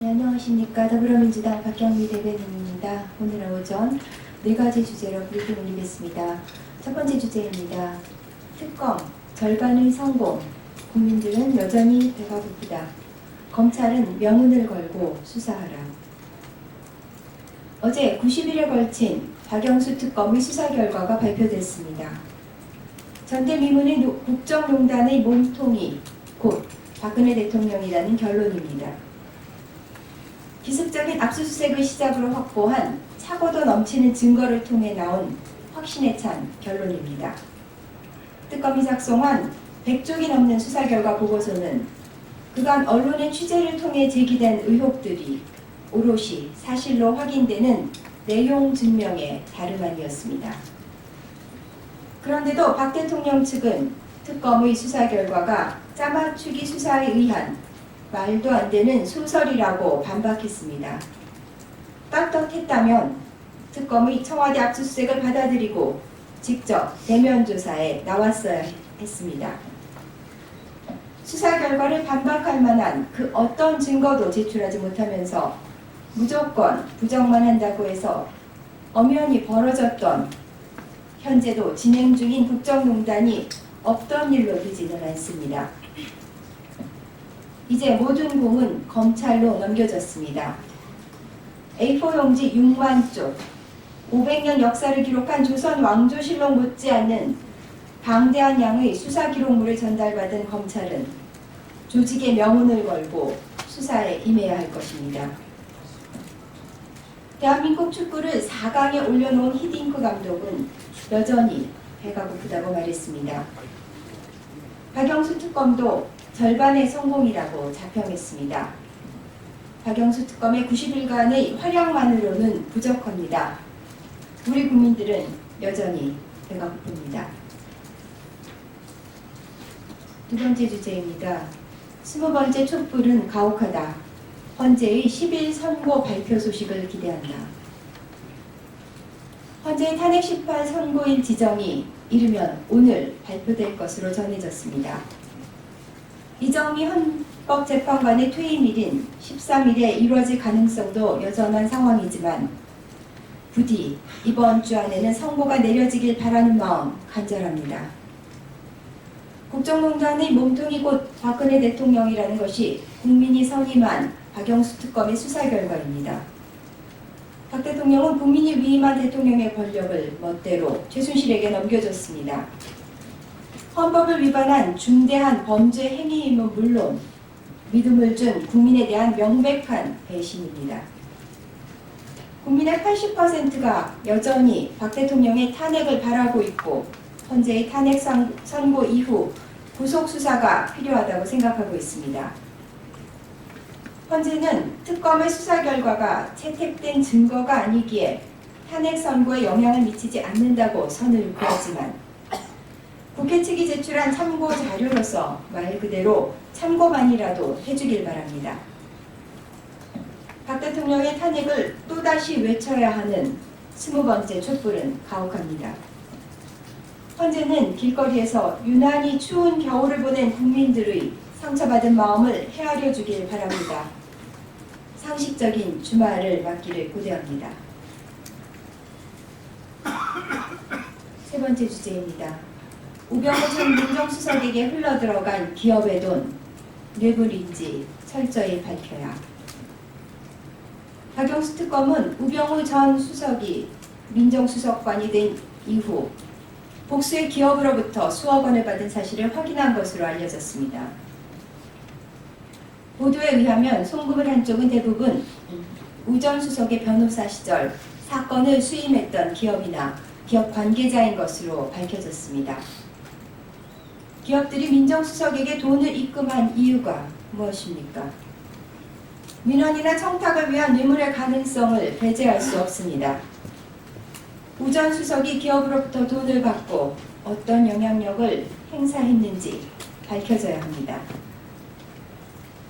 네, 안녕하십니까. 더불어민주당 박경미 대변인입니다. 오늘 오전 4가지 주제로 브리핑 올리겠습니다. 첫 번째 주제입니다. 특검, 절반의 성공. 국민들은 여전히 배가 고프다. 검찰은 명운을 걸고 수사하라. 어제 90일에 걸친 박영수 특검의 수사 결과가 발표됐습니다. 전대미문의 국정농단의 몸통이 곧 박근혜 대통령이라는 결론입니다. 기습적인 압수수색을 시작으로 확보한 차고도 넘치는 증거를 통해 나온 확신에 찬 결론입니다. 특검이 작성한 100쪽이 넘는 수사 결과 보고서는 그간 언론의 취재를 통해 제기된 의혹들이 오롯이 사실로 확인되는 내용 증명에 다름 아니었습니다. 그런데도 박 대통령 측은 특검의 수사 결과가 짜맞추기 수사에 의한 말도 안 되는 소설이라고 반박했습니다. 떳떳했다면 특검의 청와대 압수수색을 받아들이고 직접 대면 조사에 나왔어야 했습니다. 수사 결과를 반박할 만한 그 어떤 증거도 제출하지 못하면서 무조건 부정만 한다고 해서 엄연히 벌어졌던 현재도 진행 중인 국정농단이 없던 일로 되지는 않습니다. 이제 모든 공은 검찰로 넘겨졌습니다. A4 용지 6만 쪽, 500년 역사를 기록한 조선 왕조실록 못지않는 방대한 양의 수사 기록물을 전달받은 검찰은 조직의 명운을 걸고 수사에 임해야 할 것입니다. 대한민국 축구를 4강에 올려놓은 히딩크 감독은 여전히 배가 고프다고 말했습니다. 박영수 특검도 절반의 성공이라고 자평했습니다. 박영수 특검의 90일간의 활약만으로는 부족합니다. 우리 국민들은 여전히 배가 고픕니다. 두 번째 주제입니다. 20번째 촛불은 가혹하다. 헌재의 10일 선고 발표 소식을 기대한다. 헌재의 탄핵 18 선고일 지정이 이르면 오늘 발표될 것으로 전해졌습니다. 이정미 헌법재판관의 퇴임일인 13일에 이루어질 가능성도 여전한 상황이지만 부디 이번 주 안에는 선고가 내려지길 바라는 마음 간절합니다. 국정농단의 몸통이 곧 박근혜 대통령이라는 것이 국민이 선임한 박영수 특검의 수사 결과입니다. 박 대통령은 국민이 위임한 대통령의 권력을 멋대로 최순실에게 넘겨줬습니다. 헌법을 위반한 중대한 범죄 행위임은 물론 믿음을 준 국민에 대한 명백한 배신입니다. 국민의 80%가 여전히 박 대통령의 탄핵을 바라고 있고 헌재의 탄핵 선고 이후 구속수사가 필요하다고 생각하고 있습니다. 헌재는 특검의 수사 결과가 채택된 증거가 아니기에 탄핵 선고에 영향을 미치지 않는다고 선을 그었지만 국회 측이 제출한 참고 자료로서 말 그대로 참고만이라도 해주길 바랍니다. 박 대통령의 탄핵을 또다시 외쳐야 하는 20번째 촛불은 가혹합니다. 헌재는 길거리에서 유난히 추운 겨울을 보낸 국민들의 상처받은 마음을 헤아려 주길 바랍니다. 상식적인 주말을 맞기를 고대합니다. 세 번째 주제입니다. 우병우 전 민정수석에게 흘러들어간 기업의 돈, 뇌물인지 철저히 밝혀야. 박영수 특검은 우병우 전 수석이 민정수석관이 된 이후 복수의 기업으로부터 수억 원을 받은 사실을 확인한 것으로 알려졌습니다. 보도에 의하면 송금을 한 쪽은 대부분 우 전 수석의 변호사 시절 사건을 수임했던 기업이나 기업 관계자인 것으로 밝혀졌습니다. 기업들이 민정수석에게 돈을 입금한 이유가 무엇입니까? 민원이나 청탁을 위한 뇌물의 가능성을 배제할 수 없습니다. 우 전 수석이 기업으로부터 돈을 받고 어떤 영향력을 행사했는지 밝혀져야 합니다.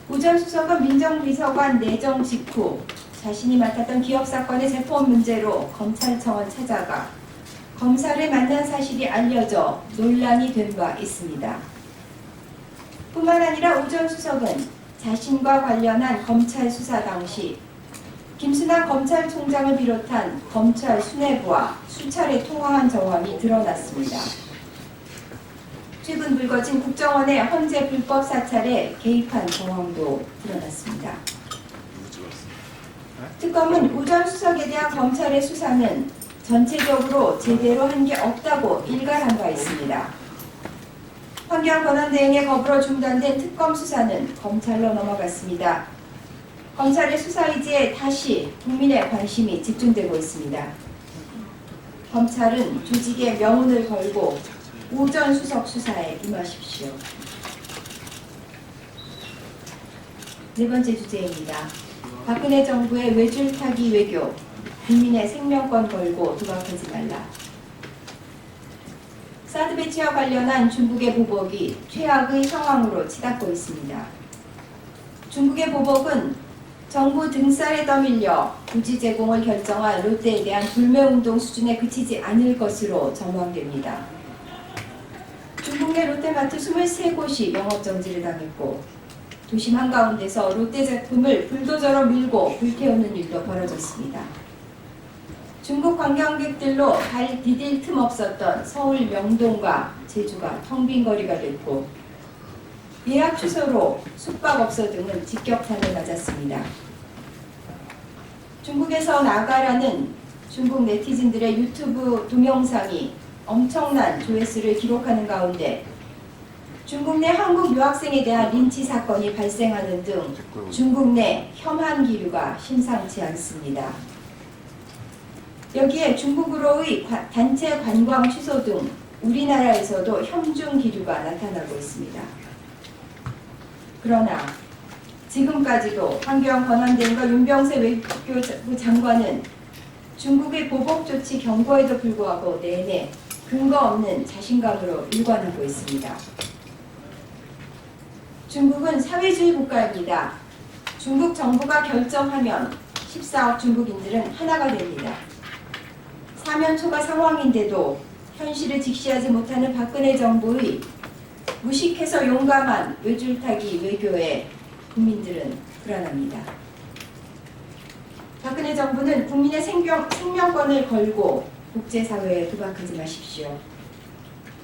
우 전 수석은 민정비서관 내정 직후 자신이 맡았던 기업 사건의 재판 문제로 검찰청을 찾아가 검사를 만난 사실이 알려져 논란이 된 바 있습니다. 뿐만 아니라 우 전 수석은 자신과 관련한 검찰 수사 당시 김순환 검찰총장을 비롯한 검찰 수뇌부와 수차례 통화한 정황이 드러났습니다. 최근 불거진 국정원의 헌재 불법 사찰에 개입한 정황도 드러났습니다. 특검은 우 전 수석에 대한 검찰의 수사는 전체적으로 제대로 한 게 없다고 일갈한 바 있습니다. 환경 권한 대행에 거불어 중단된 특검 수사는 검찰로 넘어갔습니다. 검찰의 수사 의지에 다시 국민의 관심이 집중되고 있습니다. 검찰은 조직의 명운을 걸고 우 전 수석 수사에 임하십시오. 네 번째 주제입니다. 박근혜 정부의 외줄타기 외교, 국민의 생명권 걸고 도박하지 말라. 사드 배치와 관련한 중국의 보복이 최악의 상황으로 치닫고 있습니다. 중국의 보복은 정부 등살에 떠밀려 부지 제공을 결정한 롯데에 대한 불매운동 수준에 그치지 않을 것으로 전망됩니다. 중국 내 롯데마트 23곳이 영업정지를 당했고 도심 한가운데서 롯데 제품을 불도저로 밀고 불태우는 일도 벌어졌습니다. 중국 관광객들로 발 디딜 틈 없었던 서울 명동과 제주가 텅 빈 거리가 됐고 예약 취소로 숙박업소 등은 직격탄을 맞았습니다. 중국에서 나가라는 중국 네티즌들의 유튜브 동영상이 엄청난 조회수를 기록하는 가운데 중국 내 한국 유학생에 대한 린치 사건이 발생하는 등 중국 내 혐한 기류가 심상치 않습니다. 여기에 중국으로의 단체 관광 취소 등 우리나라에서도 혐중 기류가 나타나고 있습니다. 그러나 지금까지도 환경 권한대행과 윤병세 외교부 장관은 중국의 보복 조치 경고에도 불구하고 내내 근거 없는 자신감으로 일관하고 있습니다. 중국은 사회주의 국가입니다. 중국 정부가 결정하면 14억 중국인들은 하나가 됩니다. 사면초가 상황인데도 현실을 직시하지 못하는 박근혜 정부의 무식해서 용감한 외줄타기 외교에 국민들은 불안합니다. 박근혜 정부는 국민의 생명권을 걸고 국제사회에 도박하지 마십시오.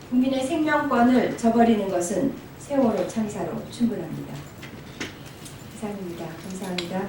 국민의 생명권을 저버리는 것은 세월호 참사로 충분합니다. 이상입니다. 감사합니다.